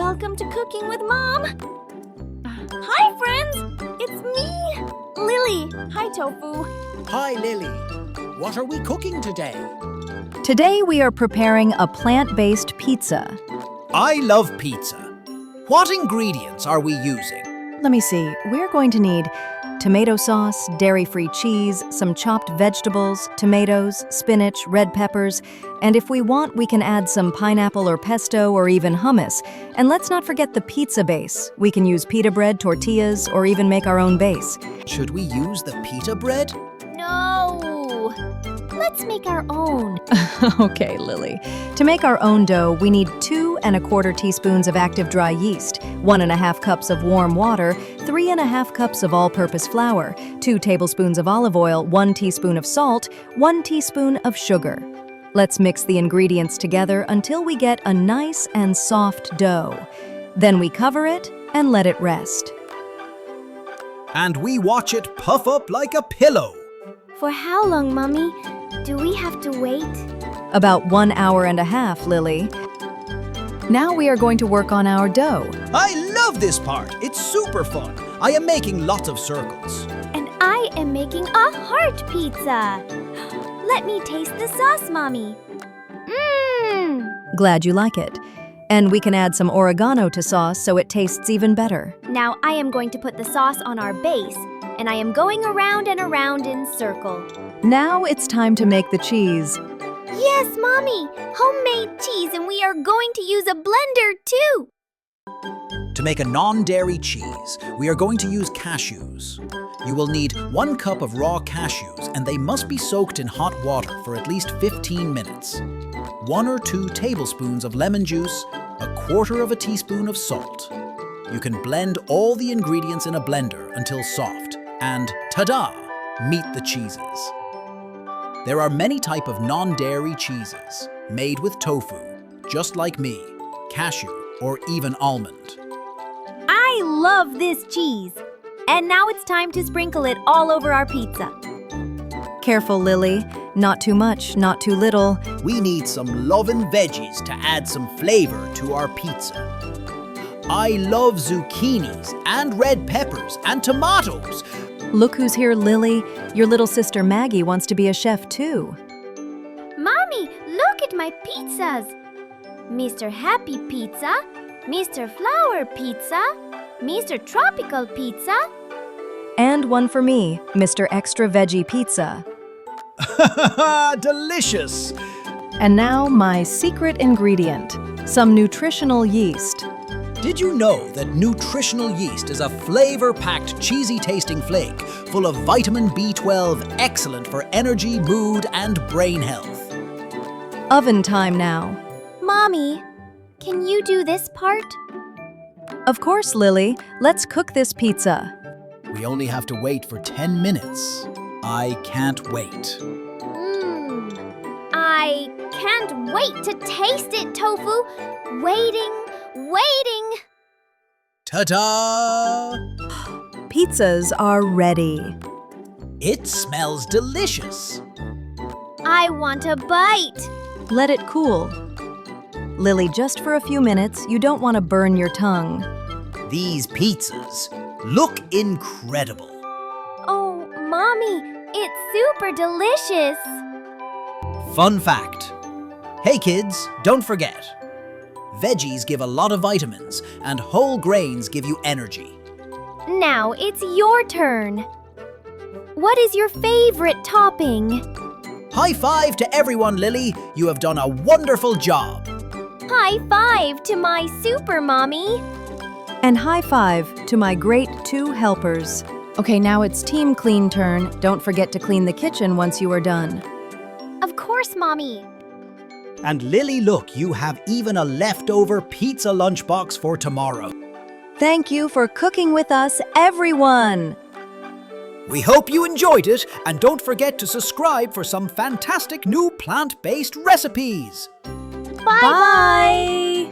Welcome to Cooking with Mom. Hi, friends. It's me, Lily. Hi, Tofu. Hi, Lily. What are we cooking today? Today we are preparing a plant-based pizza. I love pizza. What ingredients are we using? Let me see, we're going to need tomato sauce, dairy-free cheese, some chopped vegetables, tomatoes, spinach, red peppers, and if we want, we can add some pineapple or pesto or even hummus. And let's not forget the pizza base. We can use pita bread, tortillas, or even make our own base. Should we use the pita bread? No. Let's make our own. Okay, Lily. To make our own dough, we need 2 1/4 teaspoons of active dry yeast, 1 1/2 cups of warm water, 3 1/2 cups of all-purpose flour, 2 tablespoons of olive oil, 1 teaspoon of salt, 1 teaspoon of sugar. Let's mix the ingredients together until we get a nice and soft dough. Then we cover it and let it rest. And we watch it puff up like a pillow. For how long, Mommy? Do we have to wait? About 1 hour and a half, Lily. Now we are going to work on our dough. I love this part. It's super fun. I am making lots of circles. And I am making a heart pizza. Let me taste the sauce, Mommy. Mmm. Glad you like it. And we can add some oregano to sauce so it tastes even better. Now I am going to put the sauce on our base, and I am going around and around in circle. Now it's time to make the cheese. Yes, Mommy! Homemade cheese, and we are going to use a blender, too! To make a non-dairy cheese, we are going to use cashews. You will need 1 cup of raw cashews, and they must be soaked in hot water for at least 15 minutes. 1 or 2 tablespoons of lemon juice, 1/4 teaspoon of salt. You can blend all the ingredients in a blender until soft, and ta-da! Meet the cheeses. There are many types of non-dairy cheeses made with tofu, just like me, cashew, or even almond. I love this cheese! And now it's time to sprinkle it all over our pizza. Careful, Lily. Not too much, not too little. We need some lovin' veggies to add some flavor to our pizza. I love zucchinis and red peppers and tomatoes. Look who's here, Lily. Your little sister Maggie wants to be a chef too. Mommy, look at my pizzas! Mr. Happy Pizza, Mr. Flower Pizza, Mr. Tropical Pizza. And one for me, Mr. Extra Veggie Pizza. Delicious! And now my secret ingredient, some nutritional yeast. Did you know that nutritional yeast is a flavor-packed, cheesy-tasting flake full of vitamin B12, excellent for energy, mood, and brain health? Oven time now. Mommy, can you do this part? Of course, Lily. Let's cook this pizza. We only have to wait for 10 minutes. I can't wait. I can't wait to taste it, Tofu. Waiting. Ta-da! Pizzas are ready. It smells delicious. I want a bite. Let it cool. Lily, just for a few minutes, you don't want to burn your tongue. These pizzas look incredible. Oh, Mommy, it's super delicious. Fun fact. Hey kids, don't forget. Veggies give a lot of vitamins, and whole grains give you energy. Now it's your turn. What is your favorite topping? High five to everyone, Lily. You have done a wonderful job. High five to my super mommy. And high five to my great 2 helpers. Okay, now it's Team Clean turn. Don't forget to clean the kitchen once you are done. Of course, Mommy. And Lily, look, you have even a leftover pizza lunchbox for tomorrow. Thank you for cooking with us, everyone! We hope you enjoyed it, and don't forget to subscribe for some fantastic new plant-based recipes. Bye-bye!